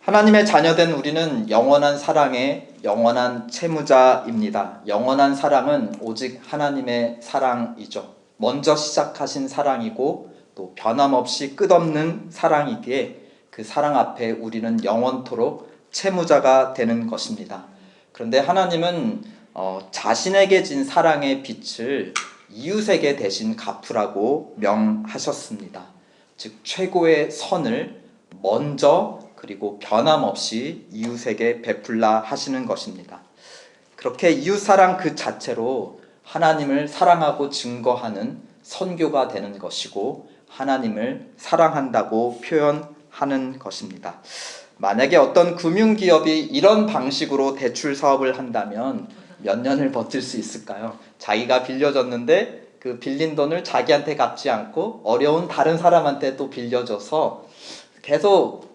하나님의 자녀된 우리는 영원한 사랑의 영원한 채무자입니다. 영원한 사랑은 오직 하나님의 사랑이죠. 먼저 시작하신 사랑이고 또 변함없이 끝없는 사랑이기에 그 사랑 앞에 우리는 영원토록 채무자가 되는 것입니다. 그런데 하나님은 자신에게 진 사랑의 빛을 이웃에게 대신 갚으라고 명하셨습니다. 즉 최고의 선을 먼저 그리고 변함없이 이웃에게 베풀라 하시는 것입니다. 그렇게 이웃사랑 그 자체로 하나님을 사랑하고 증거하는 선교가 되는 것이고 하나님을 사랑한다고 표현하는 것입니다. 만약에 어떤 금융기업이 이런 방식으로 대출 사업을 한다면 몇 년을 버틸 수 있을까요? 자기가 빌려줬는데 그 빌린 돈을 자기한테 갚지 않고 어려운 다른 사람한테 또 빌려줘서 계속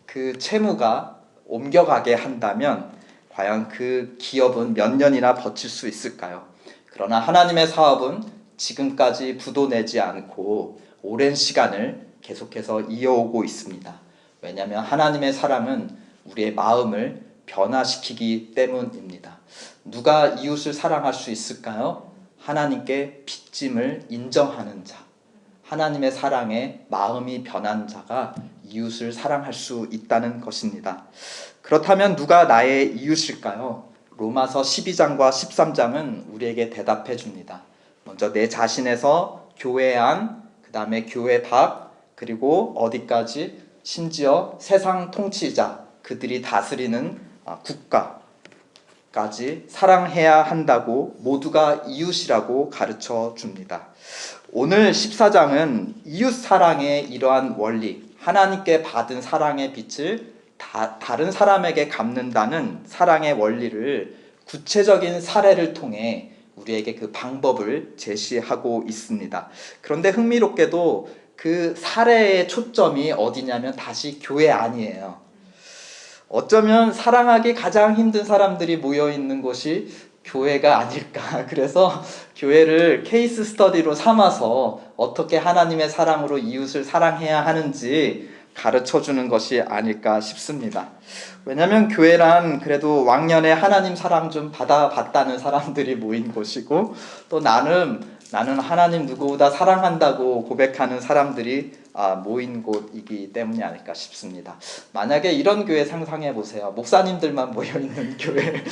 그 채무가 옮겨가게 한다면 과연 그 기업은 몇 년이나 버틸 수 있을까요? 그러나 하나님의 사업은 지금까지 부도 내지 않고 오랜 시간을 계속해서 이어오고 있습니다. 왜냐하면 하나님의 사랑은 우리의 마음을 변화시키기 때문입니다. 누가 이웃을 사랑할 수 있을까요? 하나님께 빚짐을 인정하는 자, 하나님의 사랑에 마음이 변한 자가 이웃을 사랑할 수 있다는 것입니다. 그렇다면 누가 나의 이웃일까요? 로마서 12장과 13장은 우리에게 대답해 줍니다. 먼저 내 자신에서 교회 안, 그 다음에 교회 밖, 그리고 어디까지? 심지어 세상 통치자, 그들이 다스리는 국가까지 사랑해야 한다고 모두가 이웃이라고 가르쳐 줍니다. 오늘 14장은 이웃 사랑의 이러한 원리, 하나님께 받은 사랑의 빛을 다른 사람에게 갚는다는 사랑의 원리를 구체적인 사례를 통해 우리에게 그 방법을 제시하고 있습니다. 그런데 흥미롭게도 그 사례의 초점이 어디냐면 다시 교회 안이에요. 어쩌면 사랑하기 가장 힘든 사람들이 모여있는 곳이 교회가 아닐까. 그래서 교회를 케이스 스터디로 삼아서 어떻게 하나님의 사랑으로 이웃을 사랑해야 하는지 가르쳐주는 것이 아닐까 싶습니다. 왜냐하면 교회란 그래도 왕년에 하나님 사랑 좀 받아봤다는 사람들이 모인 곳이고 또 나는 하나님 누구보다 사랑한다고 고백하는 사람들이 모인 곳이기 때문이 아닐까 싶습니다. 만약에 이런 교회 상상해 보세요. 목사님들만 모여있는 교회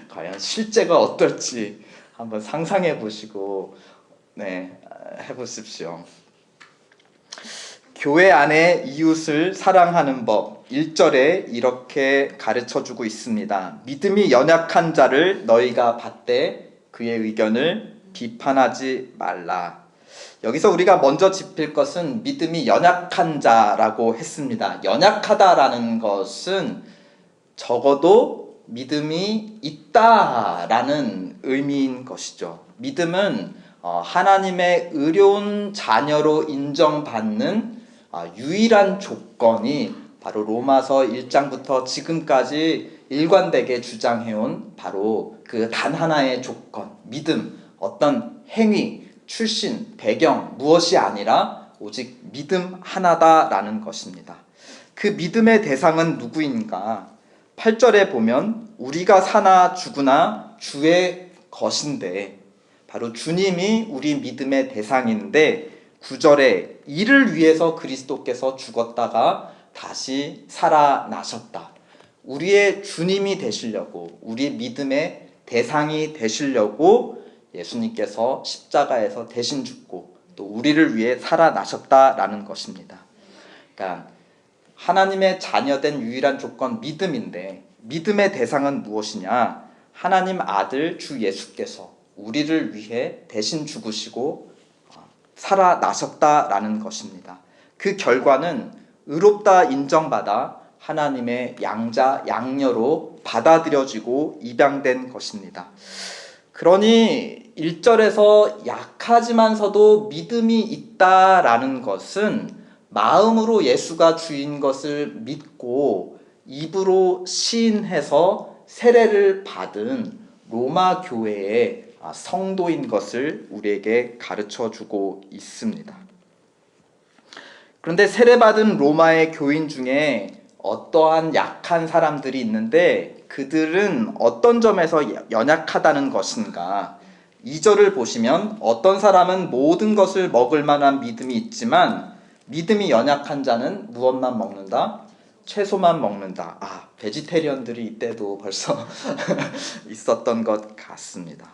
과연 실제가 어떨지 한번 상상해 보시고 해보십시오. 교회 안에 이웃을 사랑하는 법 1절에 이렇게 가르쳐주고 있습니다. 믿음이 연약한 자를 너희가 받되 그의 의견을 비판하지 말라. 여기서 우리가 먼저 짚을 것은 믿음이 연약한 자라고 했습니다. 연약하다라는 것은 적어도 믿음이 있다라는 의미인 것이죠. 믿음은 하나님의 의로운 자녀로 인정받는 유일한 조건이 바로 로마서 1장부터 지금까지 일관되게 주장해온 바로 그 단 하나의 조건, 믿음, 어떤 행위, 출신, 배경, 무엇이 아니라 오직 믿음 하나다라는 것입니다. 그 믿음의 대상은 누구인가? 8절에 보면 우리가 사나 죽으나 주의 것인데 바로 주님이 우리 믿음의 대상인데 9절에 이를 위해서 그리스도께서 죽었다가 다시 살아나셨다. 우리의 주님이 되시려고 우리 믿음의 대상이 되시려고 예수님께서 십자가에서 대신 죽고 또 우리를 위해 살아나셨다라는 것입니다. 그러니까 하나님의 자녀된 유일한 조건 믿음인데 믿음의 대상은 무엇이냐? 하나님 아들 주 예수께서 우리를 위해 대신 죽으시고 살아나셨다라는 것입니다. 그 결과는 의롭다 인정받아 하나님의 양자 양녀로 받아들여지고 입양된 것입니다. 그러니 1절에서 약하지만서도 믿음이 있다라는 것은 마음으로 예수가 주인 것을 믿고 입으로 시인해서 세례를 받은 로마 교회의 성도인 것을 우리에게 가르쳐주고 있습니다. 그런데 세례받은 로마의 교인 중에 어떠한 약한 사람들이 있는데 그들은 어떤 점에서 연약하다는 것인가? 2절을 보시면 어떤 사람은 모든 것을 먹을 만한 믿음이 있지만 믿음이 연약한 자는 무엇만 먹는다? 채소만 먹는다. 베지테리언들이 이때도 벌써 있었던 것 같습니다.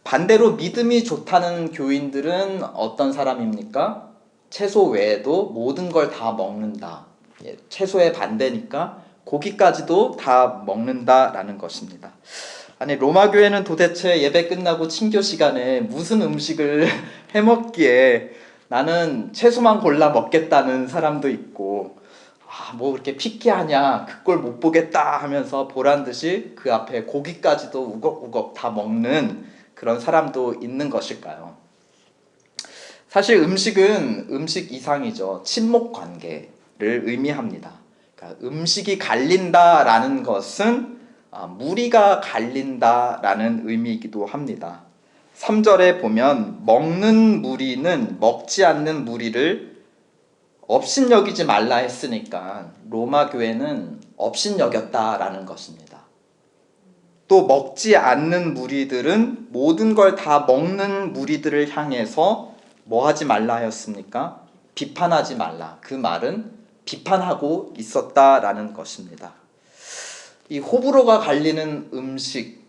반대로 믿음이 좋다는 교인들은 어떤 사람입니까? 채소 외에도 모든 걸 다 먹는다. 채소의 반대니까 고기까지도 다 먹는다라는 것입니다. 아니, 로마 교회는 도대체 예배 끝나고 친교 시간에 무슨 음식을 해먹기에 나는 채소만 골라 먹겠다는 사람도 있고, 뭐 그렇게 피키하냐, 그 꼴 못 보겠다 하면서 보란 듯이 그 앞에 고기까지도 우걱우걱 다 먹는 그런 사람도 있는 것일까요? 사실 음식은 음식 이상이죠. 친목 관계를 의미합니다. 그러니까 음식이 갈린다라는 것은 무리가 갈린다라는 의미이기도 합니다. 3절에 보면 먹는 무리는 먹지 않는 무리를 업신여기지 말라 했으니까 로마 교회는 업신여겼다라는 것입니다. 또 먹지 않는 무리들은 모든 걸 다 먹는 무리들을 향해서 뭐 하지 말라 하였습니까? 비판하지 말라. 그 말은 비판하고 있었다라는 것입니다. 이 호불호가 갈리는 음식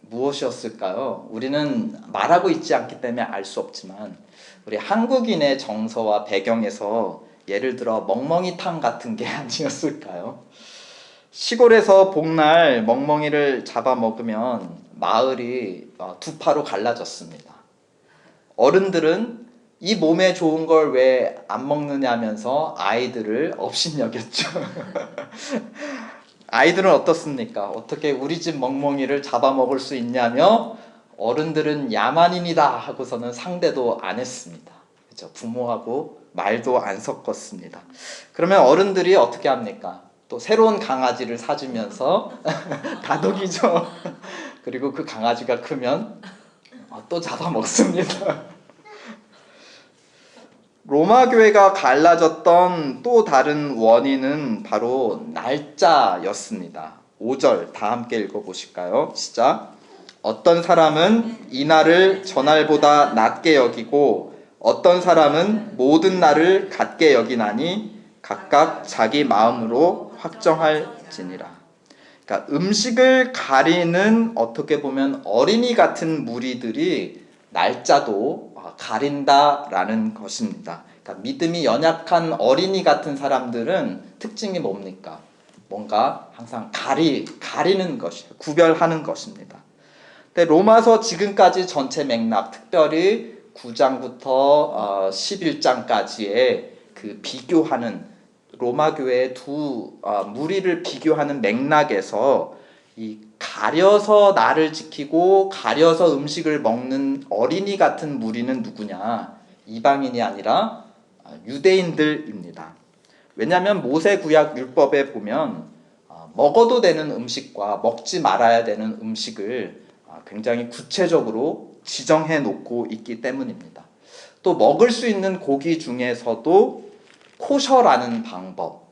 무엇이었을까요? 우리는 말하고 있지 않기 때문에 알 수 없지만 우리 한국인의 정서와 배경에서 예를 들어 멍멍이탕 같은 게 아니었을까요? 시골에서 복날 멍멍이를 잡아 먹으면 마을이 두 파로 갈라졌습니다. 어른들은 이 몸에 좋은 걸 왜 안 먹느냐면서 아이들을 업신여겼죠. 아이들은 어떻습니까? 어떻게 우리 집 멍멍이를 잡아먹을 수 있냐며 어른들은 야만인이다 하고서는 상대도 안 했습니다. 그렇죠? 부모하고 말도 안 섞었습니다. 그러면 어른들이 어떻게 합니까? 또 새로운 강아지를 사주면서 다독이죠. 그리고 그 강아지가 크면 또 잡아먹습니다. 로마 교회가 갈라졌던 또 다른 원인은 바로 날짜였습니다. 5절 다 함께 읽어보실까요? 시작. 어떤 사람은 이 날을 전날보다 낮게 여기고 어떤 사람은 모든 날을 같게 여기나니 각각 자기 마음으로 확정할지니라. 그러니까 음식을 가리는 어떻게 보면 어린이 같은 무리들이 날짜도 가린다라는 것입니다. 그러니까 믿음이 연약한 어린이 같은 사람들은 특징이 뭡니까? 뭔가 항상 가리는 것이에요. 구별하는 것입니다. 근데 로마서 지금까지 전체 맥락, 특별히 9장부터 11장까지의 그 비교하는 로마 교회의 두 무리를 비교하는 맥락에서 이 가려서 나를 지키고 가려서 음식을 먹는 어린이 같은 무리는 누구냐? 이방인이 아니라 유대인들입니다. 왜냐하면 모세구약 율법에 보면 먹어도 되는 음식과 먹지 말아야 되는 음식을 굉장히 구체적으로 지정해 놓고 있기 때문입니다. 또 먹을 수 있는 고기 중에서도 코셔라는 방법,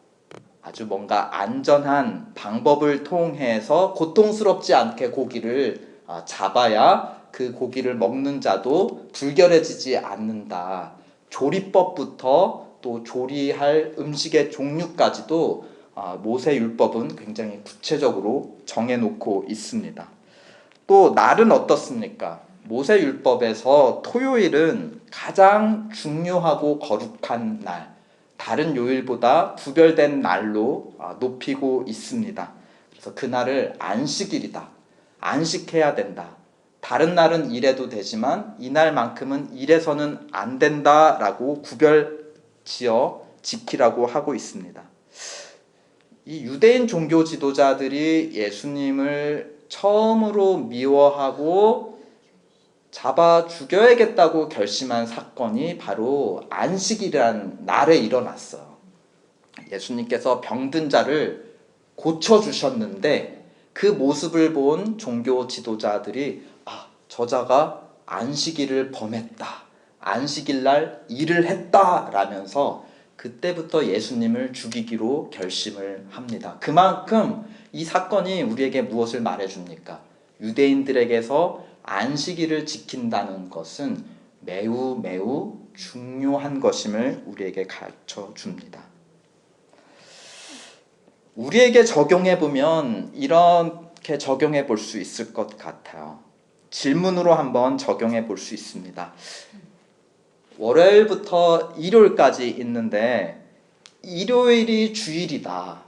아주 뭔가 안전한 방법을 통해서 고통스럽지 않게 고기를 잡아야 그 고기를 먹는 자도 불결해지지 않는다. 조리법부터 또 조리할 음식의 종류까지도 모세율법은 굉장히 구체적으로 정해놓고 있습니다. 또 날은 어떻습니까? 모세율법에서 토요일은 가장 중요하고 거룩한 날, 다른 요일보다 구별된 날로 높이고 있습니다. 그래서 그날을 안식일이다. 안식해야 된다. 다른 날은 일해도 되지만 이날만큼은 일해서는 안 된다라고 구별지어 지키라고 하고 있습니다. 이 유대인 종교 지도자들이 예수님을 처음으로 미워하고 잡아 죽여야겠다고 결심한 사건이 바로 안식일이라는 날에 일어났어요. 예수님께서 병든 자를 고쳐주셨는데 그 모습을 본 종교 지도자들이 저자가 안식일을 범했다. 안식일 날 일을 했다라면서 그때부터 예수님을 죽이기로 결심을 합니다. 그만큼 이 사건이 우리에게 무엇을 말해줍니까? 유대인들에게서 안식일을 지킨다는 것은 매우 매우 중요한 것임을 우리에게 가르쳐 줍니다. 우리에게 적용해 보면 이렇게 적용해 볼 수 있을 것 같아요. 질문으로 한번 적용해 볼 수 있습니다. 월요일부터 일요일까지 있는데 일요일이 주일이다.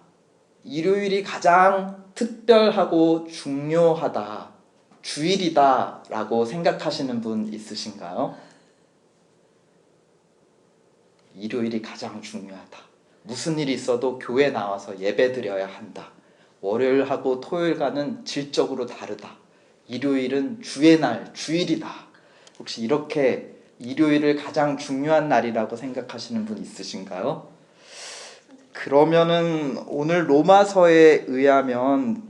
일요일이 가장 특별하고 중요하다. 주일이다 라고 생각하시는 분 있으신가요? 일요일이 가장 중요하다. 무슨 일이 있어도 교회 나와서 예배 드려야 한다. 월요일하고 토요일과는 질적으로 다르다. 일요일은 주의 날, 주일이다. 혹시 이렇게 일요일을 가장 중요한 날이라고 생각하시는 분 있으신가요? 그러면은 오늘 로마서에 의하면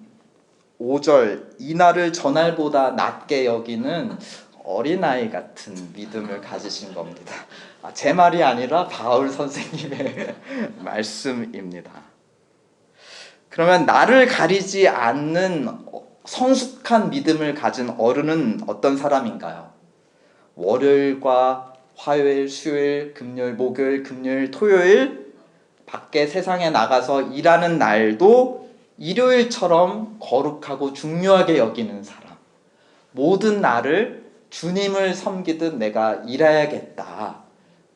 5절 이날을 전날보다 낮게 여기는 어린아이 같은 믿음을 가지신 겁니다. 제 말이 아니라 바울 선생님의 말씀입니다. 그러면 나를 가리지 않는 성숙한 믿음을 가진 어른은 어떤 사람인가요? 월요일과 화요일, 수요일, 금요일, 목요일, 금요일, 토요일 밖에 세상에 나가서 일하는 날도 일요일처럼 거룩하고 중요하게 여기는 사람. 모든 날을 주님을 섬기듯 내가 일해야겠다.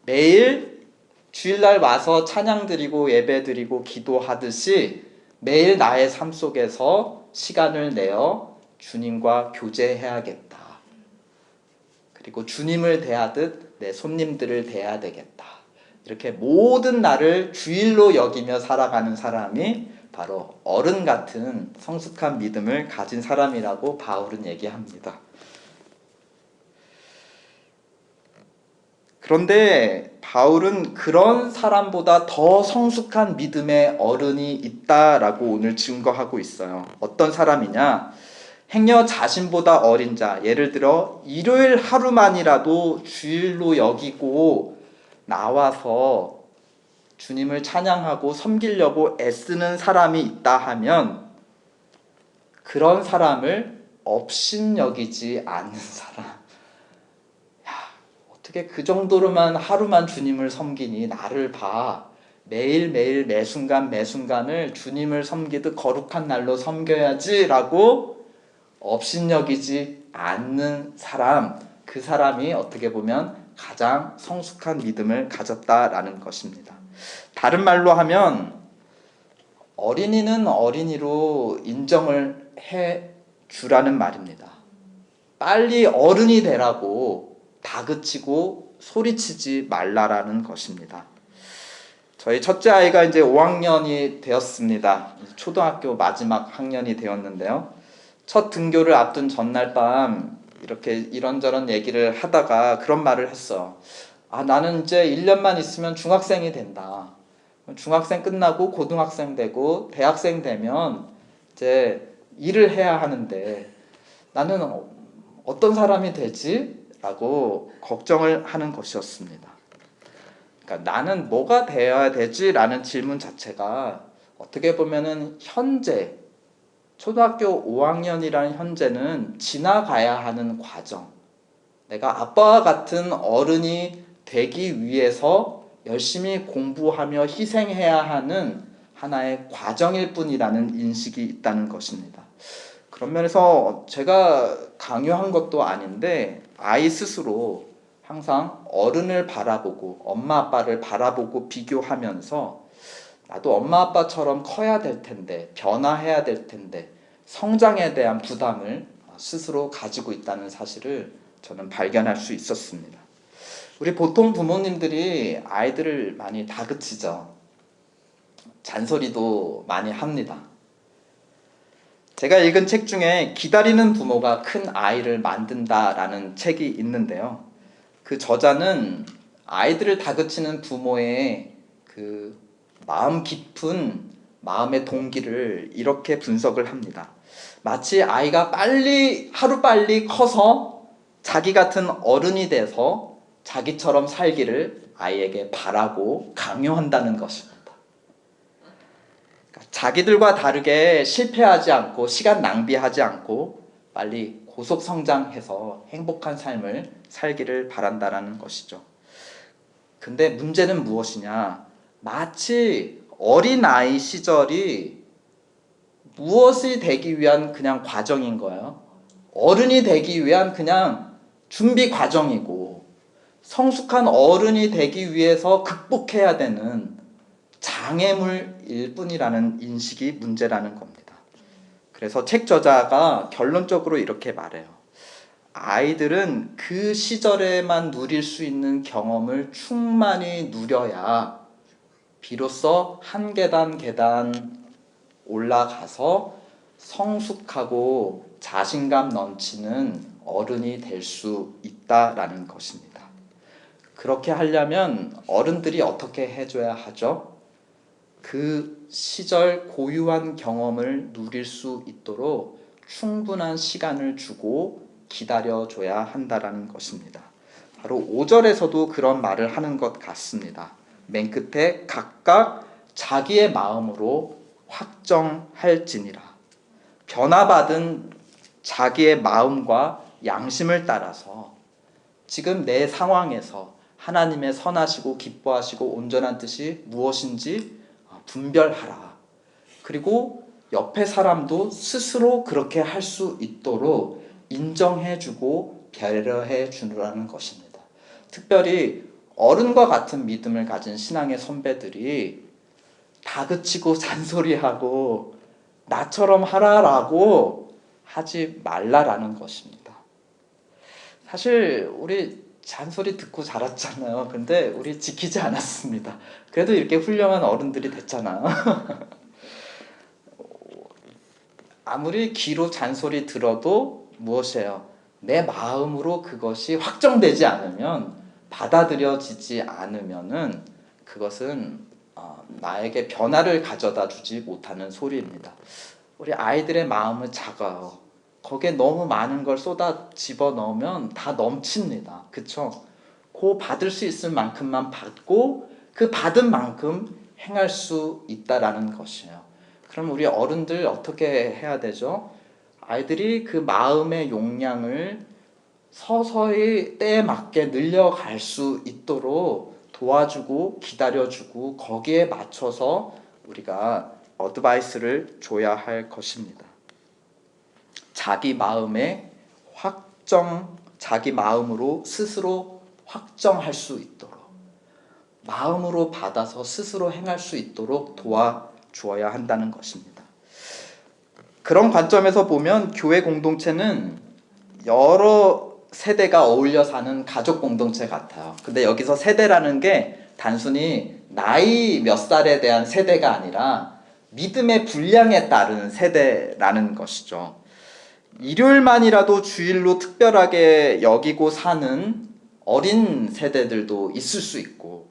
매일 주일날 와서 찬양 드리고 예배 드리고 기도하듯이 매일 나의 삶 속에서 시간을 내어 주님과 교제해야겠다. 그리고 주님을 대하듯 내 손님들을 대해야 되겠다. 이렇게 모든 날을 주일로 여기며 살아가는 사람이 바로 어른 같은 성숙한 믿음을 가진 사람이라고 바울은 얘기합니다. 그런데 바울은 그런 사람보다 더 성숙한 믿음의 어른이 있다라고 오늘 증거하고 있어요. 어떤 사람이냐? 행여 자신보다 어린 자, 예를 들어 일요일 하루만이라도 주일로 여기고 나와서 주님을 찬양하고 섬기려고 애쓰는 사람이 있다 하면 그런 사람을 업신여기지 않는 사람. 야, 어떻게 그 정도로만 하루만 주님을 섬기니? 나를 봐. 매일매일 매순간 매순간을 주님을 섬기듯 거룩한 날로 섬겨야지 라고 업신여기지 않는 사람, 그 사람이 어떻게 보면 가장 성숙한 믿음을 가졌다라는 것입니다. 다른 말로 하면 어린이는 어린이로 인정을 해주라는 말입니다. 빨리 어른이 되라고 다그치고 소리치지 말라라는 것입니다. 저희 첫째 아이가 이제 5학년이 되었습니다. 초등학교 마지막 학년이 되었는데요. 첫 등교를 앞둔 전날 밤 이렇게 이런저런 얘기를 하다가 그런 말을 했어. 나는 이제 1년만 있으면 중학생이 된다. 중학생 끝나고 고등학생 되고 대학생 되면 이제 일을 해야 하는데 나는 어떤 사람이 되지? 라고 걱정을 하는 것이었습니다. 그러니까 나는 뭐가 되어야 되지? 라는 질문 자체가 어떻게 보면은 현재 초등학교 5학년이라는 현재는 지나가야 하는 과정, 내가 아빠와 같은 어른이 되기 위해서 열심히 공부하며 희생해야 하는 하나의 과정일 뿐이라는 인식이 있다는 것입니다. 그런 면에서 제가 강요한 것도 아닌데 아이 스스로 항상 어른을 바라보고 엄마 아빠를 바라보고 비교하면서 나도 엄마 아빠처럼 커야 될 텐데, 변화해야 될 텐데 성장에 대한 부담을 스스로 가지고 있다는 사실을 저는 발견할 수 있었습니다. 우리 보통 부모님들이 아이들을 많이 다그치죠. 잔소리도 많이 합니다. 제가 읽은 책 중에 기다리는 부모가 큰 아이를 만든다라는 책이 있는데요. 그 저자는 아이들을 다그치는 부모의 그 마음 깊은 마음의 동기를 이렇게 분석을 합니다. 마치 아이가 하루빨리 커서 자기 같은 어른이 돼서 자기처럼 살기를 아이에게 바라고 강요한다는 것입니다. 그러니까 자기들과 다르게 실패하지 않고 시간 낭비하지 않고 빨리 고속 성장해서 행복한 삶을 살기를 바란다는 것이죠. 근데 문제는 무엇이냐? 마치 어린아이 시절이 무엇이 되기 위한 그냥 과정인 거예요. 어른이 되기 위한 그냥 준비 과정이고 성숙한 어른이 되기 위해서 극복해야 되는 장애물일 뿐이라는 인식이 문제라는 겁니다. 그래서 책 저자가 결론적으로 이렇게 말해요. 아이들은 그 시절에만 누릴 수 있는 경험을 충만히 누려야 비로소 한 계단 올라가서 성숙하고 자신감 넘치는 어른이 될 수 있다라는 것입니다. 그렇게 하려면 어른들이 어떻게 해줘야 하죠? 그 시절 고유한 경험을 누릴 수 있도록 충분한 시간을 주고 기다려줘야 한다라는 것입니다. 바로 5절에서도 그런 말을 하는 것 같습니다. 맨 끝에 각각 자기의 마음으로 확정할지니라. 변화받은 자기의 마음과 양심을 따라서 지금 내 상황에서 하나님의 선하시고 기뻐하시고 온전한 뜻이 무엇인지 분별하라. 그리고 옆에 사람도 스스로 그렇게 할 수 있도록 인정해주고 배려해 주라는 것입니다. 특별히 어른과 같은 믿음을 가진 신앙의 선배들이 다그치고 잔소리하고 나처럼 하라라고 하지 말라라는 것입니다. 사실 우리 잔소리 듣고 자랐잖아요. 근데 우리 지키지 않았습니다. 그래도 이렇게 훌륭한 어른들이 됐잖아요. 아무리 귀로 잔소리 들어도 무엇이에요? 내 마음으로 그것이 확정되지 않으면, 받아들여지지 않으면은 그것은 나에게 변화를 가져다 주지 못하는 소리입니다. 우리 아이들의 마음은 작아요. 거기에 너무 많은 걸 쏟아 집어넣으면 다 넘칩니다. 그쵸? 그 받을 수 있을 만큼만 받고 그 받은 만큼 행할 수 있다라는 것이에요. 그럼 우리 어른들 어떻게 해야 되죠? 아이들이 그 마음의 용량을 서서히 때에 맞게 늘려갈 수 있도록 도와주고 기다려주고 거기에 맞춰서 우리가 어드바이스를 줘야 할 것입니다. 자기 마음으로 스스로 확정할 수 있도록, 마음으로 받아서 스스로 행할 수 있도록 도와주어야 한다는 것입니다. 그런 관점에서 보면 교회 공동체는 여러 세대가 어울려 사는 가족 공동체 같아요. 근데 여기서 세대라는 게 단순히 나이 몇 살에 대한 세대가 아니라 믿음의 분량에 따른 세대라는 것이죠. 일요일만이라도 주일로 특별하게 여기고 사는 어린 세대들도 있을 수 있고,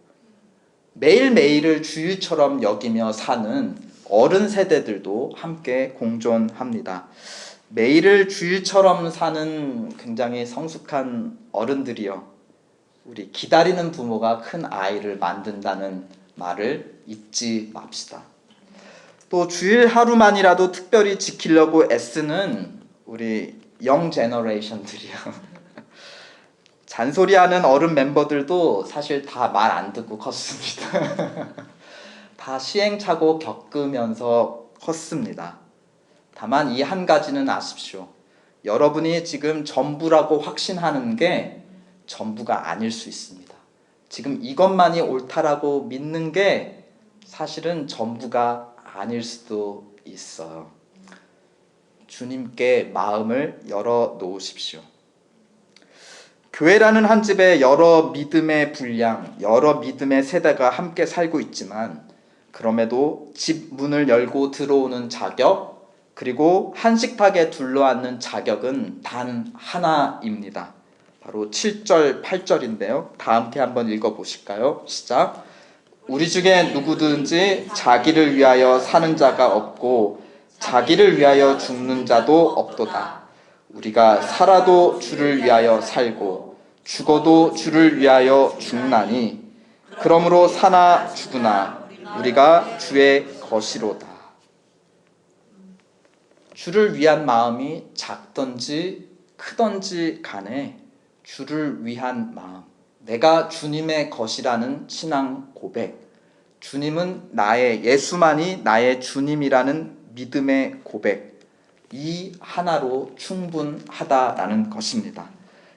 매일매일을 주일처럼 여기며 사는 어른 세대들도 함께 공존합니다. 매일을 주일처럼 사는 굉장히 성숙한 어른들이요, 우리 기다리는 부모가 큰 아이를 만든다는 말을 잊지 맙시다. 또 주일 하루만이라도 특별히 지키려고 애쓰는 우리 영 제너레이션들이요. 잔소리하는 어른 멤버들도 사실 다 말 안 듣고 컸습니다. 다 시행착오 겪으면서 컸습니다. 다만 이 한 가지는 아십시오. 여러분이 지금 전부라고 확신하는 게 전부가 아닐 수 있습니다. 지금 이것만이 옳다라고 믿는 게 사실은 전부가 아닐 수도 있어요. 주님께 마음을 열어 놓으십시오. 교회라는 한 집에 여러 믿음의 분량, 여러 믿음의 세대가 함께 살고 있지만, 그럼에도 집 문을 열고 들어오는 자격, 그리고 한식탁에 둘러앉는 자격은 단 하나입니다. 바로 7절, 8절인데요. 다 함께 한번 읽어보실까요? 시작. 우리 중에 누구든지 자기를 위하여 사는 자가 없고 자기를 위하여 죽는 자도 없도다. 우리가 살아도 주를 위하여 살고 죽어도 주를 위하여 죽나니 그러므로 사나 죽으나 우리가 주의 것이로다. 주를 위한 마음이 작든지 크든지 간에 주를 위한 마음, 내가 주님의 것이라는 신앙 고백, 주님은 예수만이 나의 주님이라는 믿음의 고백, 이 하나로 충분하다라는 것입니다.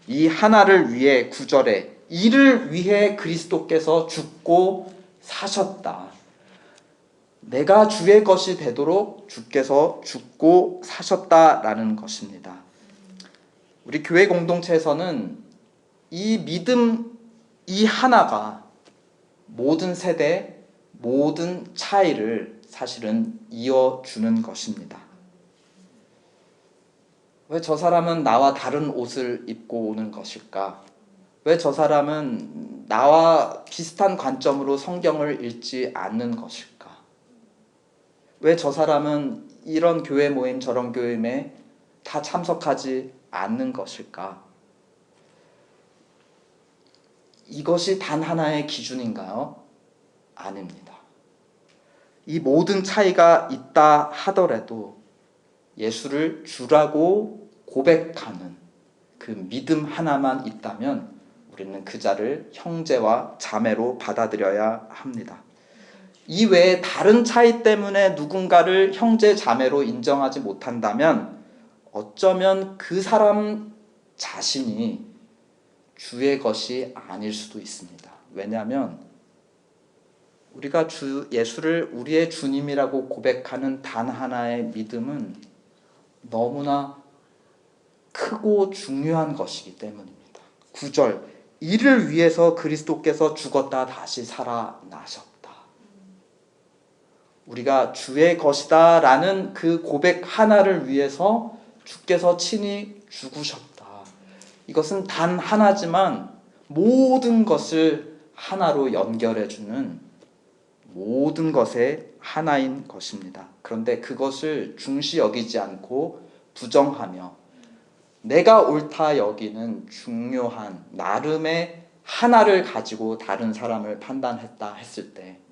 이 하나를 위해 9절에 이를 위해 그리스도께서 죽고 사셨다. 내가 주의 것이 되도록 주께서 죽고 사셨다라는 것입니다. 우리 교회 공동체에서는 이 믿음 이 하나가 모든 세대, 모든 차이를 사실은 이어주는 것입니다. 왜 저 사람은 나와 다른 옷을 입고 오는 것일까? 왜 저 사람은 나와 비슷한 관점으로 성경을 읽지 않는 것일까? 왜 저 사람은 이런 교회 모임 저런 교회 모임에 다 참석하지 않는 것일까? 이것이 단 하나의 기준인가요? 아닙니다. 이 모든 차이가 있다 하더라도 예수를 주라고 고백하는 그 믿음 하나만 있다면 우리는 그 자를 형제와 자매로 받아들여야 합니다. 이 외에 다른 차이 때문에 누군가를 형제 자매로 인정하지 못한다면 어쩌면 그 사람 자신이 주의 것이 아닐 수도 있습니다. 왜냐하면 우리가 예수를 우리의 주님이라고 고백하는 단 하나의 믿음은 너무나 크고 중요한 것이기 때문입니다. 9절, 이를 위해서 그리스도께서 죽었다 다시 살아나셨다. 우리가 주의 것이다 라는 그 고백 하나를 위해서 주께서 친히 죽으셨다. 이것은 단 하나지만 모든 것을 하나로 연결해주는 모든 것의 하나인 것입니다. 그런데 그것을 중시 여기지 않고 부정하며 내가 옳다 여기는 중요한 나름의 하나를 가지고 다른 사람을 판단했다 했을 때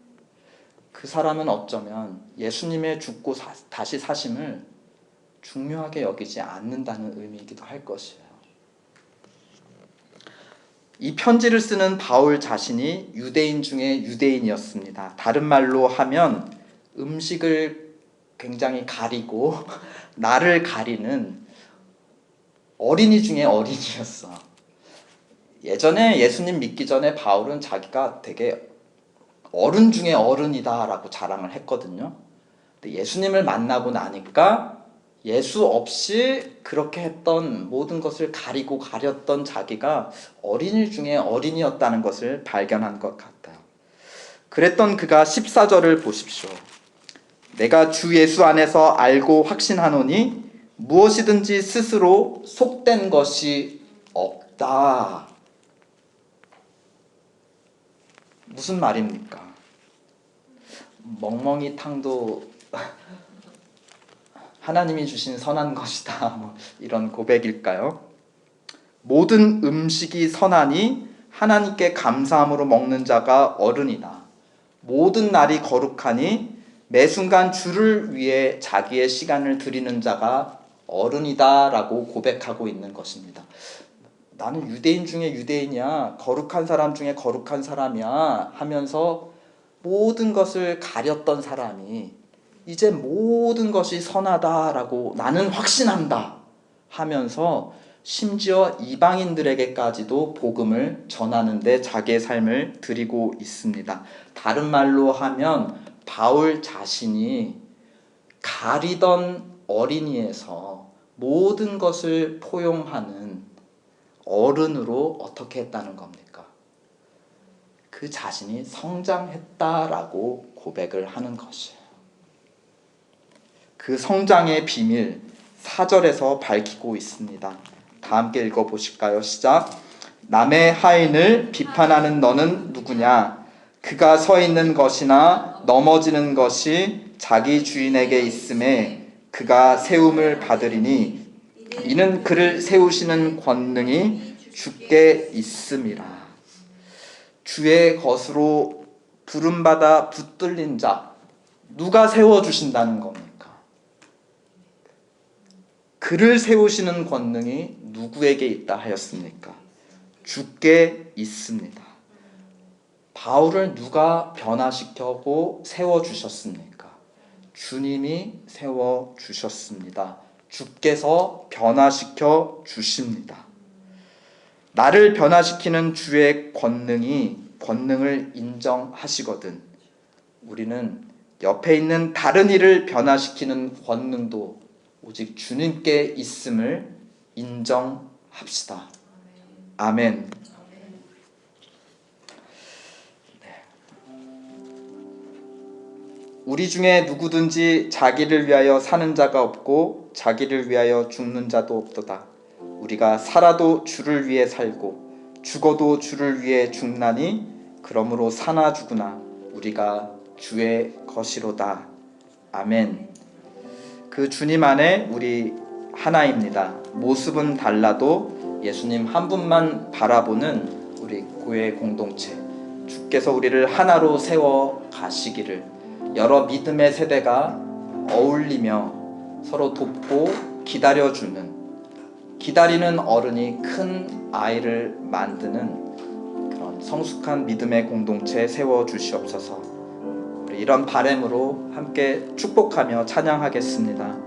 그 사람은 어쩌면 예수님의 죽고 다시 사심을 중요하게 여기지 않는다는 의미이기도 할 것이에요. 이 편지를 쓰는 바울 자신이 유대인 중에 유대인이었습니다. 다른 말로 하면 음식을 굉장히 가리고 나를 가리는 어린이 중에 어린이였어. 예전에 예수님 믿기 전에 바울은 자기가 되게 어른 중에 어른이다 라고 자랑을 했거든요. 근데 예수님을 만나고 나니까 예수 없이 그렇게 했던 모든 것을 가리고 가렸던 자기가 어린이 중에 어린이였다는 것을 발견한 것 같아요. 그랬던 그가 14절을 보십시오. 내가 주 예수 안에서 알고 확신하노니 무엇이든지 스스로 속된 것이 없다. 무슨 말입니까? 멍멍이 탕도 하나님이 주신 선한 것이다. 뭐 이런 고백일까요? 모든 음식이 선하니 하나님께 감사함으로 먹는 자가 어른이다. 모든 날이 거룩하니 매 순간 주를 위해 자기의 시간을 드리는 자가 어른이다 라고 고백하고 있는 것입니다. 나는 유대인 중에 유대인이야, 거룩한 사람 중에 거룩한 사람이야 하면서 모든 것을 가렸던 사람이 이제 모든 것이 선하다라고 나는 확신한다 하면서 심지어 이방인들에게까지도 복음을 전하는 데 자기의 삶을 드리고 있습니다. 다른 말로 하면 바울 자신이 가리던 어린이에서 모든 것을 포용하는 어른으로 어떻게 했다는 겁니까? 그 자신이 성장했다라고 고백을 하는 것이에요. 그 성장의 비밀 4절에서 밝히고 있습니다. 다 함께 읽어보실까요? 시작. 남의 하인을 비판하는 너는 누구냐? 그가 서 있는 것이나 넘어지는 것이 자기 주인에게 있음에 그가 세움을 받으리니 이는 그를 세우시는 권능이 주께 있음이라. 주의 것으로 부름받아 붙들린 자, 누가 세워주신다는 겁니까? 그를 세우시는 권능이 누구에게 있다 하였습니까? 주께 있습니다. 바울을 누가 변화시켜고 세워주셨습니까? 주님이 세워주셨습니다. 주께서 변화시켜 주십니다. 나를 변화시키는 주의 권능을 인정하시거든 우리는 옆에 있는 다른 이를 변화시키는 권능도 오직 주님께 있음을 인정합시다. 아멘. 우리 중에 누구든지 자기를 위하여 사는 자가 없고 자기를 위하여 죽는 자도 없도다. 우리가 살아도 주를 위해 살고 죽어도 주를 위해 죽나니 그러므로 사나 죽으나 우리가 주의 것이로다. 아멘. 그 주님 안에 우리 하나입니다. 모습은 달라도 예수님 한 분만 바라보는 우리 교회 공동체, 주께서 우리를 하나로 세워 가시기를 여러 믿음의 세대가 어울리며 서로 돕고 기다리는 어른이 큰 아이를 만드는 그런 성숙한 믿음의 공동체 세워주시옵소서. 우리 이런 바람으로 함께 축복하며 찬양하겠습니다.